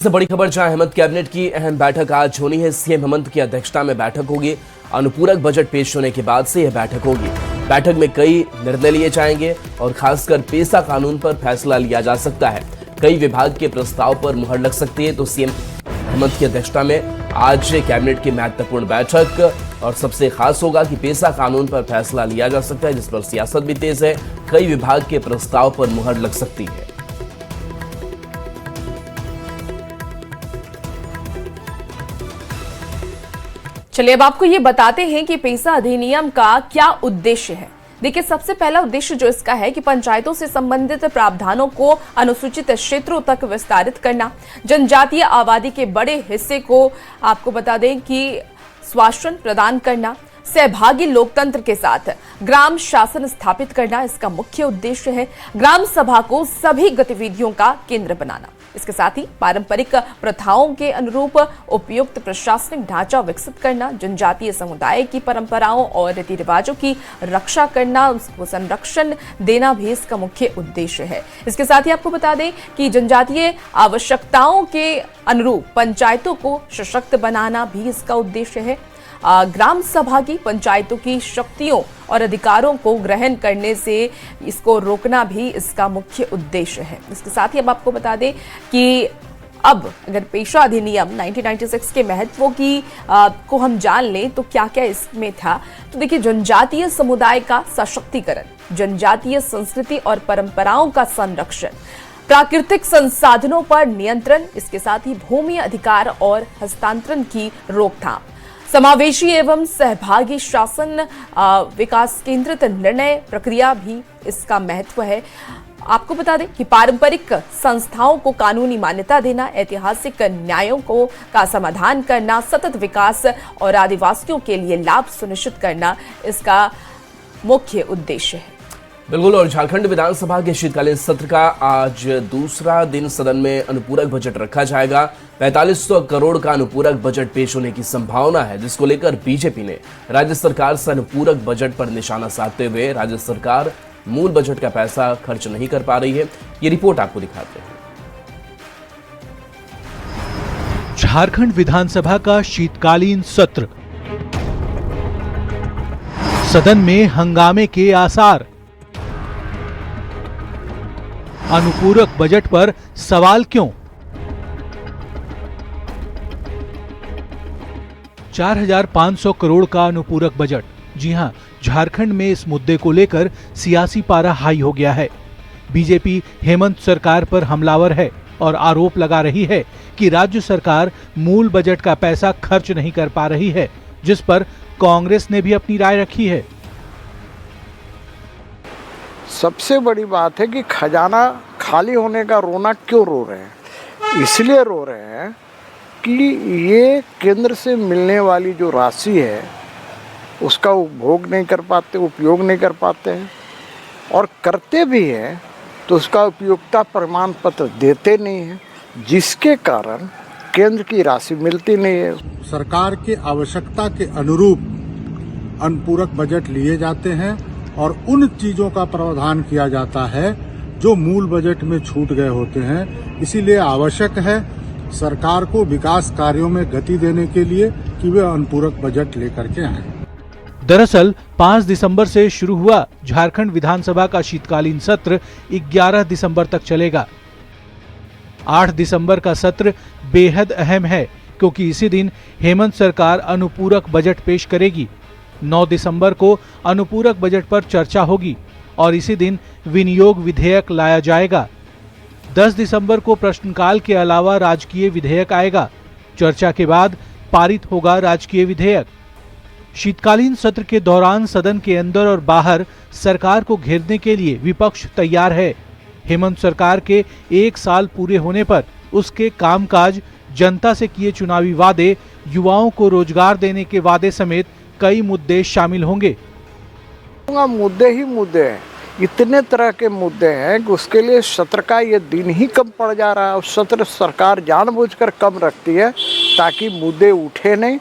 सबसे बड़ी खबर जहां हेमंत कैबिनेट की अहम बैठक आज होनी है। सीएम हेमंत की अध्यक्षता में बैठक होगी। अनुपूरक बजट पेश होने के बाद से यह बैठक होगी। बैठक में कई निर्णय लिए जाएंगे और खासकर पेसा कानून पर फैसला लिया जा सकता है। कई विभाग के प्रस्ताव पर मुहर लग सकती है। तो सीएम हेमंत की अध्यक्षता में आज कैबिनेट की महत्वपूर्ण बैठक और सबसे खास होगा कि पेसा कानून पर फैसला लिया जा सकता है, जिस पर सियासत भी तेज है। कई विभाग के प्रस्ताव पर मुहर लग सकती है। चलिए अब आपको ये बताते हैं कि पेसा अधिनियम का क्या उद्देश्य है। देखिए, सबसे पहला उद्देश्य जो इसका है कि पंचायतों से संबंधित प्रावधानों को अनुसूचित क्षेत्रों तक विस्तारित करना, जनजातीय आबादी के बड़े हिस्से को आपको बता दें कि स्वास्थ्य प्रदान करना, सहभागी लोकतंत्र के साथ ग्राम शासन स्थापित करना इसका मुख्य उद्देश्य है। ग्राम सभा को सभी गतिविधियों का केंद्र बनाना, इसके साथ ही पारंपरिक प्रथाओं के अनुरूप उपयुक्त प्रशासनिक ढांचा विकसित करना, जनजातीय समुदाय की परंपराओं और रीति रिवाजों की रक्षा करना, उसको संरक्षण देना भी इसका मुख्य उद्देश्य है। इसके साथ ही आपको बता दें कि जनजातीय आवश्यकताओं के अनुरूप पंचायतों को सशक्त बनाना भी इसका उद्देश्य है। ग्राम सभा की पंचायतों की शक्तियों और अधिकारों को ग्रहण करने से इसको रोकना भी इसका मुख्य उद्देश्य है। इसके साथ ही अब आपको बता दें कि अब अगर पेशा अधिनियम 1996 के महत्व की को हम जान लें तो क्या क्या इसमें था। तो देखिए, जनजातीय समुदाय का सशक्तिकरण, जनजातीय संस्कृति और परंपराओं का संरक्षण, प्राकृतिक संसाधनों पर नियंत्रण, इसके साथ ही भूमि अधिकार और हस्तांतरण की रोकथाम, समावेशी एवं सहभागी शासन, विकास केंद्रित निर्णय प्रक्रिया भी इसका महत्व है। आपको बता दें कि पारंपरिक संस्थाओं को कानूनी मान्यता देना, ऐतिहासिक न्यायों का समाधान करना, सतत विकास और आदिवासियों के लिए लाभ सुनिश्चित करना इसका मुख्य उद्देश्य है। बिल्कुल। और झारखंड विधानसभा के शीतकालीन सत्र का आज दूसरा दिन सदन में अनुपूरक बजट रखा जाएगा। 4500 करोड़ का अनुपूरक बजट पेश होने की संभावना है, जिसको लेकर बीजेपी ने राज्य सरकार से अनुपूरक बजट पर निशाना साधते हुए राज्य सरकार मूल बजट का पैसा खर्च नहीं कर पा रही है। ये रिपोर्ट आपको दिखाते हैं। झारखंड विधानसभा का शीतकालीन सत्र, सदन में हंगामे के आसार, अनुपूरक बजट पर सवाल क्यों? 4500 करोड़ का अनुपूरक बजट। जी हां, झारखंड में इस मुद्दे को लेकर सियासी पारा हाई हो गया है। बीजेपी हेमंत सरकार पर हमलावर है और आरोप लगा रही है कि राज्य सरकार मूल बजट का पैसा खर्च नहीं कर पा रही है, जिस पर कांग्रेस ने भी अपनी राय रखी है। सबसे बड़ी बात है कि खजाना खाली होने का रोना क्यों रो रहे हैं? इसलिए रो रहे हैं कि ये केंद्र से मिलने वाली जो राशि है उसका उपभोग नहीं कर पाते, उपयोग नहीं कर पाते हैं, और करते भी हैं तो उसका उपयोगिता प्रमाण पत्र देते नहीं हैं, जिसके कारण केंद्र की राशि मिलती नहीं है। सरकार की आवश्यकता के अनुरूप अनुपूरक बजट लिए जाते हैं और उन चीजों का प्रावधान किया जाता है जो मूल बजट में छूट गए होते हैं। इसीलिए आवश्यक है सरकार को विकास कार्यों में गति देने के लिए कि वे अनुपूरक बजट लेकर के आए। दरअसल 5 दिसंबर से शुरू हुआ झारखंड विधानसभा का शीतकालीन सत्र 11 दिसंबर तक चलेगा। 8 दिसंबर का सत्र बेहद अहम है, क्योंकि इसी दिन हेमंत सरकार अनुपूरक बजट पेश करेगी। 9 दिसंबर को अनुपूरक बजट पर चर्चा होगी और इसी दिन विनियोग विधेयक लाया जाएगा। 10 दिसंबर को प्रश्नकाल के अलावा राजकीय विधेयक आएगा। चर्चा के बाद पारित होगा राजकीय विधेयक। शीतकालीन सत्र के दौरान सदन के अंदर और बाहर सरकार को घेरने के लिए विपक्ष तैयार है। हेमंत सरकार के 1 साल पूरे होने पर उसके कामकाज, जनता से किए चुनावी वादे, युवाओं को रोजगार देने के वादे समेत कई मुद्दे शामिल होंगे। मुद्दे ही मुद्दे हैं, इतने तरह के मुद्दे हैं कि उसके लिए सत्र का ये दिन ही कम पड़ जा रहा है। और सत्र सरकार जानबूझकर कम रखती है ताकि मुद्दे उठे नहीं,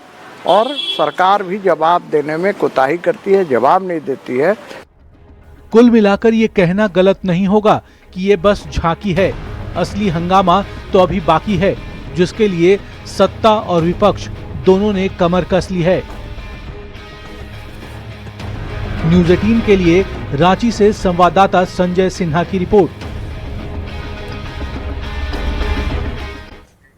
और सरकार भी जवाब देने में कोताही करती है, जवाब नहीं देती है। कुल मिलाकर ये कहना गलत नहीं होगा कि ये बस झांकी है, असली हंगामा तो अभी बाकी है। जिसके लिए सत्ता और विपक्ष दोनों ने कमर कस ली है। न्यूज़ 18 के लिए रांची से संवाददाता संजय सिन्हा की रिपोर्ट।